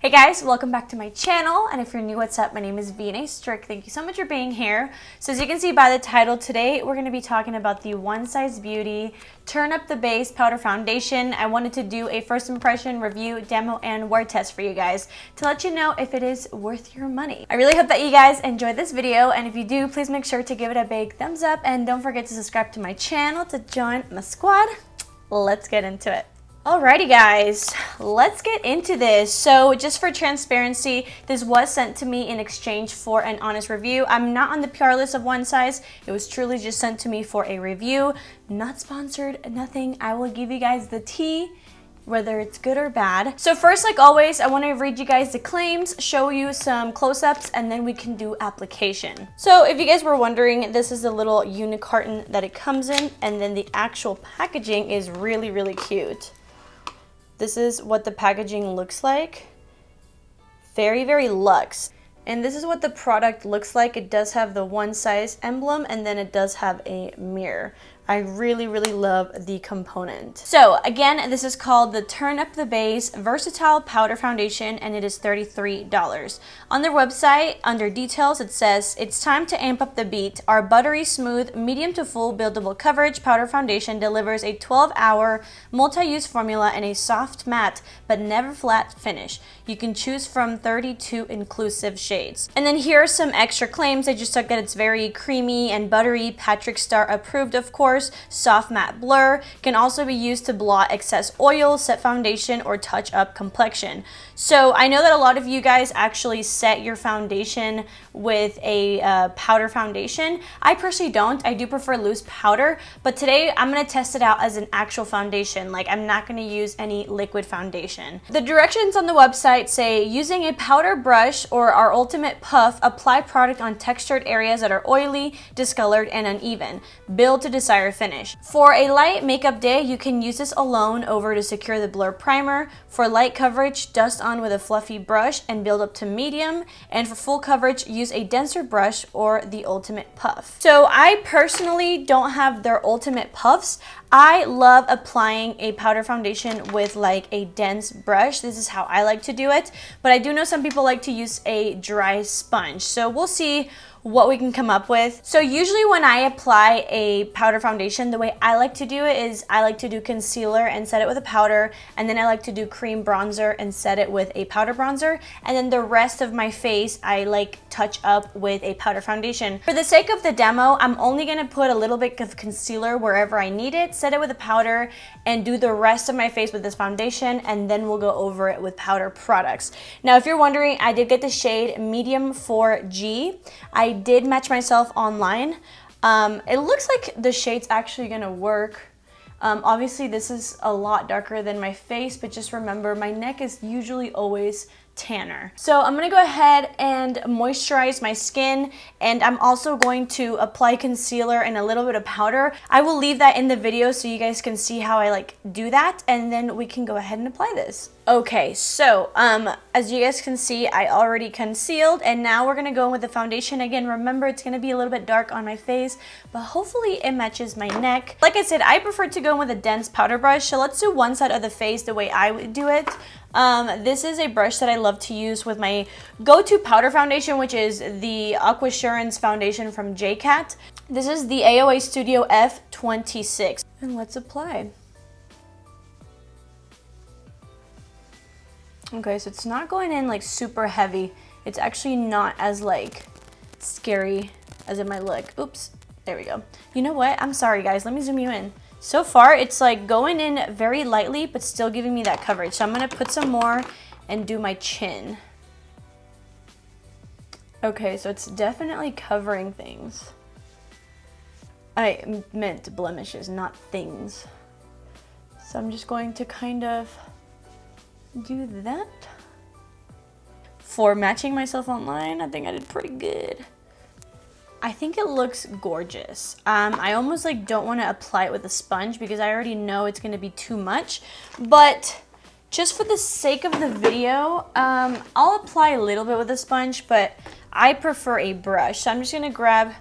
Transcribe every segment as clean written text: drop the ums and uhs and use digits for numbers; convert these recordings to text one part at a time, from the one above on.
Hey guys, welcome back to my channel, and if you're new, what's up? My name is vianney.strick. Thank you so much for being here. So as you can see by the title, today we're going to be talking about the One Size Beauty Turn Up the Base Powder Foundation. I wanted to do a first impression review, demo, and wear test for you guys to let you know if it is worth your money. I really hope that you guys enjoyed this video, and if you do, please make sure to give it a big thumbs up, and don't forget to subscribe to my channel to join my squad. Let's get into it. Alrighty guys, let's get into this. So just for transparency, this was sent to me in exchange for an honest review. I'm not on the PR list of One Size. It was truly just sent to me for a review. Not sponsored, nothing. I will give you guys the tea, whether it's good or bad. So first, like always, I want to read you guys the claims, show you some close-ups, and then we can do application. So if you guys were wondering, this is the little unicorn that it comes in, and then the actual packaging is really, really cute. This is what the packaging looks like. Very, very luxe. And this is what the product looks like. It does have the One Size emblem, and then it does have a mirror. I really, really love the component. So again, this is called the Turn Up the Base Versatile Powder Foundation, and it is $33. On their website, under details, it says, "It's time to amp up the beat. Our buttery smooth, medium to full buildable coverage powder foundation delivers a 12-hour multi-use formula and a soft matte but never flat finish. You can choose from 32 inclusive shades." And then here are some extra claims. I just took that it's very creamy and buttery, Patrick Star approved, of course. Soft matte blur, can also be used to blot excess oil, set foundation, or touch up complexion. So I know that a lot of you guys actually set your foundation with a powder foundation. I personally don't. I do prefer loose powder, but today I'm going to test it out as an actual foundation. Like, I'm not going to use any liquid foundation. The directions on the website say, using a powder brush or our ultimate puff, apply product on textured areas that are oily, discolored, and uneven. Build to desired finish. For a light makeup day, you can use this alone over to secure the blur primer. For light coverage, dust on with a fluffy brush and build up to medium. And for full coverage, use a denser brush or the ultimate puff. So I personally don't have their ultimate puffs. I love applying a powder foundation with like a dense brush. This is how I like to do it, but I do know some people like to use a dry sponge. So we'll see what we can come up with. So usually when I apply a powder foundation, the way I like to do it is I like to do concealer and set it with a powder, and then I like to do cream bronzer and set it with a powder bronzer, and then the rest of my face I like touch up with a powder foundation. For the sake of the demo, I'm only gonna put a little bit of concealer wherever I need it, set it with a powder, and do the rest of my face with this foundation, and then we'll go over it with powder products. Now if you're wondering, I did get the shade medium 4G. I did match myself online. It looks like the shade's actually gonna work. Obviously this is a lot darker than my face, but just remember my neck is usually always tanner. So I'm gonna go ahead and moisturize my skin, and I'm also going to apply concealer and a little bit of powder. I will leave that in the video so you guys can see how I like do that, and then we can go ahead and apply this. Okay, so as you guys can see, I already concealed, and now we're gonna go in with the foundation. Again, remember it's gonna be a little bit dark on my face, but hopefully it matches my neck. Like I said, I prefer to go in with a dense powder brush, so let's do one side of the face the way I would do it. This is a brush that I love to use with my go-to powder foundation, which is the Aquasurance foundation from JCat. This is the AOA Studio F26, and let's apply. Okay, so it's not going in like super heavy. It's actually not as like scary as it might look. Oops, there we go. You know what? I'm sorry guys, let me zoom you in. So far, it's like going in very lightly, but still giving me that coverage. So I'm gonna put some more and do my chin. Okay, so it's definitely covering things. I meant blemishes, not things. So I'm just going to kind of do that. For matching myself online, I think I did pretty good. I think it looks gorgeous. I almost like don't want to apply it with a sponge because I already know it's going to be too much, but just for the sake of the video, I'll apply a little bit with a sponge, but I prefer a brush. So I'm just going to grab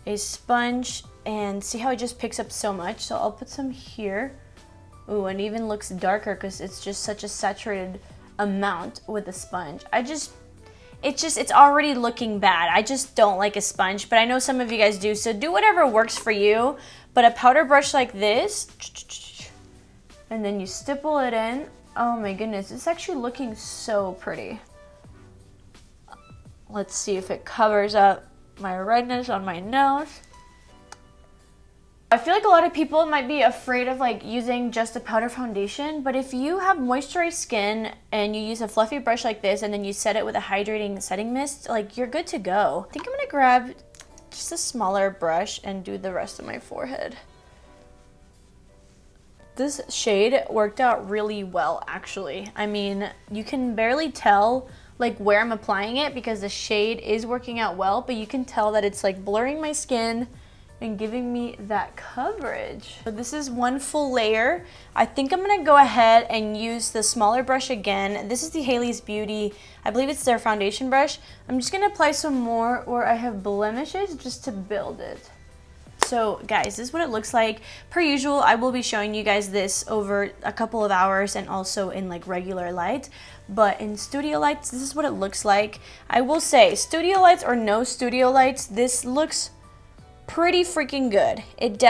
a sponge and see how it just picks up so much. So I'll put some here. Ooh, and it even looks darker because it's just such a saturated amount with a sponge. It's already looking bad. I just don't like a sponge, but I know some of you guys do, so do whatever works for you. But a powder brush like this, and then you stipple it in. Oh my goodness, it's actually looking so pretty. Let's see if it covers up my redness on my nose. I feel like a lot of people might be afraid of like using just a powder foundation, but if you have moisturized skin and you use a fluffy brush like this and then you set it with a hydrating setting mist, like you're good to go. I think I'm gonna grab just a smaller brush and do the rest of my forehead. This shade worked out really well, actually. I mean, you can barely tell like where I'm applying it because the shade is working out well, but you can tell that it's like blurring my skin and giving me that coverage. So this is one full layer. I think I'm gonna go ahead and use the smaller brush again. This is the Haley's Beauty, I believe it's their foundation brush. I'm just gonna apply some more where I have blemishes just to build it. So guys, this is what it looks like. Per usual, I will be showing you guys this over a couple of hours and also in like regular light. But in studio lights, this is what it looks like. I will say, studio lights or no studio lights, this looks pretty freaking good. It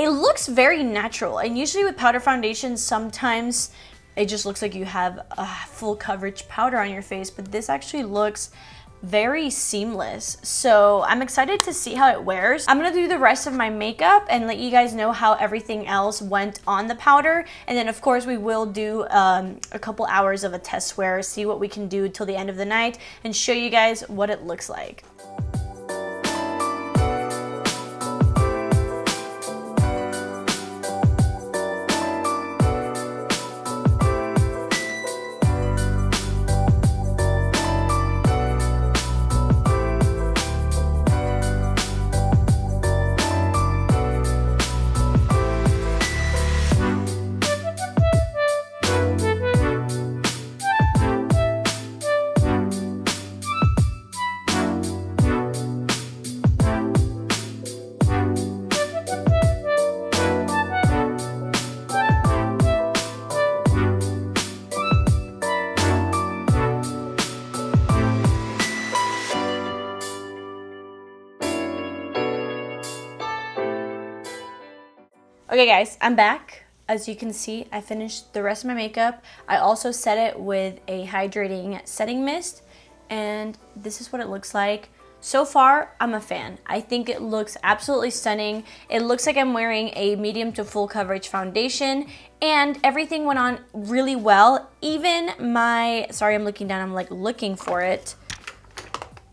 looks very natural, and usually with powder foundations sometimes it just looks like you have a full coverage powder on your face, but this actually looks very seamless. So I'm excited to see how it wears. I'm gonna do the rest of my makeup and let you guys know how everything else went on the powder, and then of course we will do a couple hours of a test wear, see what we can do till the end of the night and show you guys what it looks like. Okay guys, I'm back. As you can see, I finished the rest of my makeup. I also set it with a hydrating setting mist, and this is what it looks like. So far, I'm a fan. I think it looks absolutely stunning. It looks like I'm wearing a medium to full coverage foundation, and everything went on really well. Even my, sorry I'm looking down, I'm like looking for it.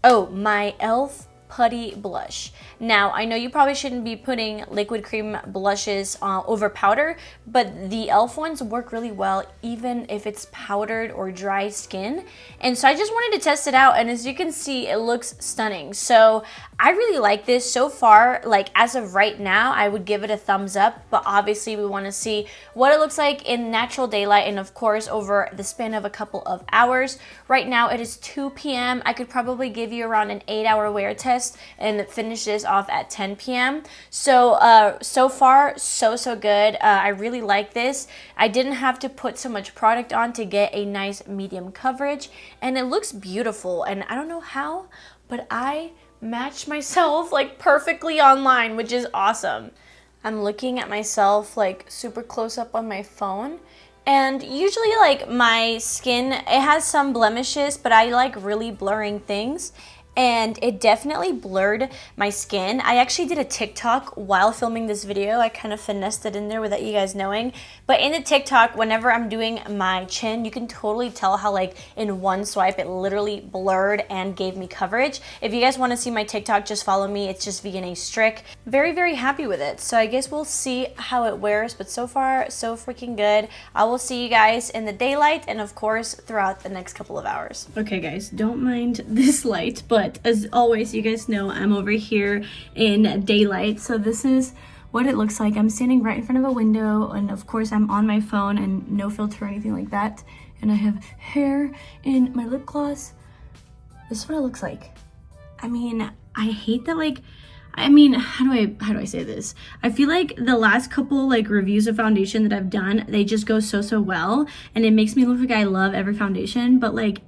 Oh, my e.l.f. Putty Blush. Now, I know you probably shouldn't be putting liquid cream blushes over powder, but the e.l.f. ones work really well even if it's powdered or dry skin. And so I just wanted to test it out, and as you can see, it looks stunning. So I really like this so far. Like as of right now, I would give it a thumbs up, but obviously we want to see what it looks like in natural daylight and of course over the span of a couple of hours. Right now it is 2 p.m. I could probably give you around an 8-hour wear test and finish this off at 10 p.m. So so far so good. I really like this. I didn't have to put so much product on to get a nice medium coverage, and it looks beautiful. And I don't know how, but I matched myself like perfectly online, which is awesome. I'm looking at myself like super close up on my phone, and usually like my skin, it has some blemishes, but I like really blurring things, and it definitely blurred my skin. I actually did a TikTok while filming this video. I kind of finessed it in there without you guys knowing. But in the TikTok, whenever I'm doing my chin, you can totally tell how like in one swipe it literally blurred and gave me coverage. If you guys want to see my TikTok, just follow me. It's just vianney.strick. Very happy with it. So I guess we'll see how it wears, but so far so freaking good. I will see you guys in the daylight and of course throughout the next couple of hours. Okay guys, don't mind this light, but as always, you guys know I'm over here in daylight. So this is what it looks like. I'm standing right in front of a window, and of course I'm on my phone and no filter or anything like that. And I have hair in my lip gloss. This is what it looks like. I mean, I hate that like I mean, how do I say this? I feel like the last couple like reviews of foundation that I've done, they just go so well, and it makes me look like I love every foundation, but like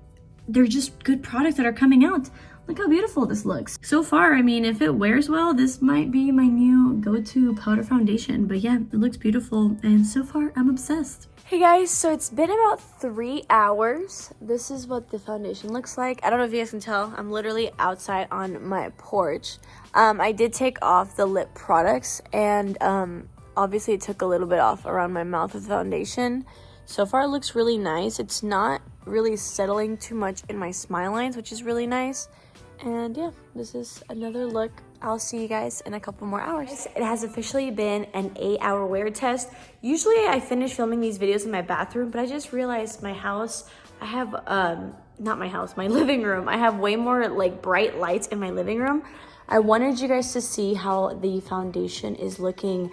they're just good products that are coming out. Look how beautiful this looks. So far, I mean, if it wears well, this might be my new go-to powder foundation. But yeah, it looks beautiful, and so far I'm obsessed. Hey guys, so it's been about 3 hours. This is what the foundation looks like. I don't know if you guys can tell, I'm literally outside on my porch. I did take off the lip products, and obviously it took a little bit off around my mouth with the foundation. So far it looks really nice. It's not really settling too much in my smile lines, which is really nice. And yeah, this is another look. I'll see you guys in a couple more hours. It has officially been an 8-hour wear test. Usually I finish filming these videos in my bathroom, but I just realized my house, I have, not my house, my living room. I have way more like bright lights in my living room. I wanted you guys to see how the foundation is looking.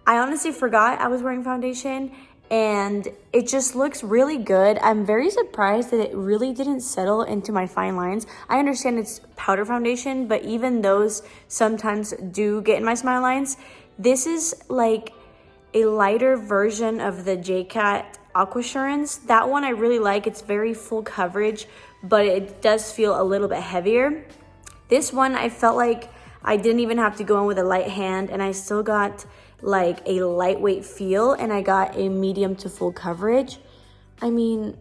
I honestly forgot I was wearing foundation, and it just looks really good. I'm very surprised that it really didn't settle into my fine lines. I understand it's powder foundation, but even those sometimes do get in my smile lines. This is like a lighter version of the JCat Aquassurance. That one I really like. It's very full coverage, but it does feel a little bit heavier. This one, I felt like I didn't even have to go in with a light hand, and I still got like a lightweight feel, and I got a medium to full coverage. I mean,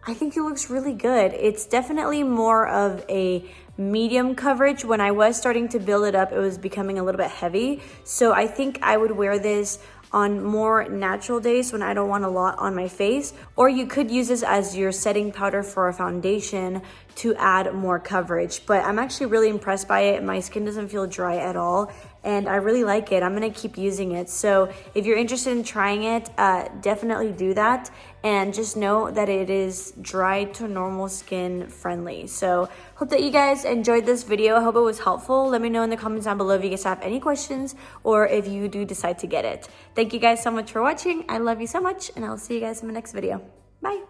I think it looks really good. It's definitely more of a medium coverage. When I was starting to build it up, it was becoming a little bit heavy. So I think I would wear this on more natural days when I don't want a lot on my face, or you could use this as your setting powder for a foundation to add more coverage. But I'm actually really impressed by it. My skin doesn't feel dry at all, and I really like it. I'm gonna keep using it. So if you're interested in trying it, definitely do that. And just know that it is dry to normal skin friendly. So hope that you guys enjoyed this video. I hope it was helpful. Let me know in the comments down below if you guys have any questions, or if you do decide to get it. Thank you guys so much for watching. I love you so much, and I'll see you guys in my next video. Bye.